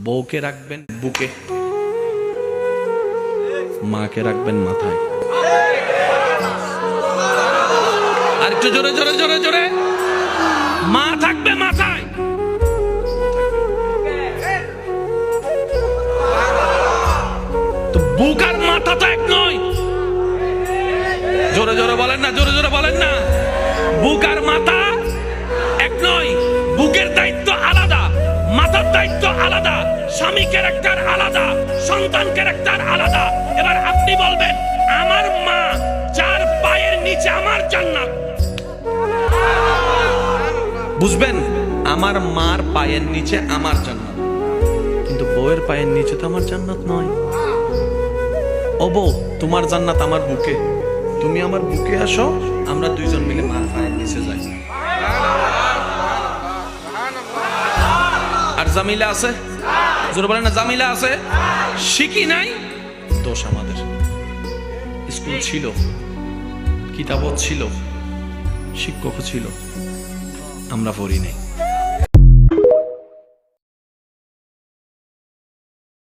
বউকে রাখবেন বুকে, মাকে রাখবেন মাথায়। আর একটু জোরে জোরে জোরে জোরে, মা থাকবে মাথায়। তো বুক আর মাথা তো এক নয়। জোরে জোরে বলেন না, জোরে জোরে বলেন না। বুক আর মাথা এক নয়। বুকের দায়িত্ব আলাদা, মাথার দায়িত্ব আলাদা, স্বামী ক্যারেক্টার আলাদা, সন্তান ক্যারেক্টার আলাদা। এবার আপনি বলবেন আমার মা যার পায়ের নিচে আমার জান্নাত। বুঝবেন, আমার মার পায়ের নিচে আমার জান্নাত, কিন্তু বউয়ের পায়ের নিচে তো আমার জান্নাত নয়। ও বউ, তোমার জান্নাত আমার বুকে, তুমি আমার বুকে আসো, আমরা দুইজন মিলে মার পায়ের নিচে যাই। আর জামিলা আছে? জোরে বলেন না, জামিলা আছে? শিখি নাই, দোষ আমাদের। স্কুল ছিল, কিতাবও ছিল, শিক্ষকও ছিল, আমরা পড়ি নাই।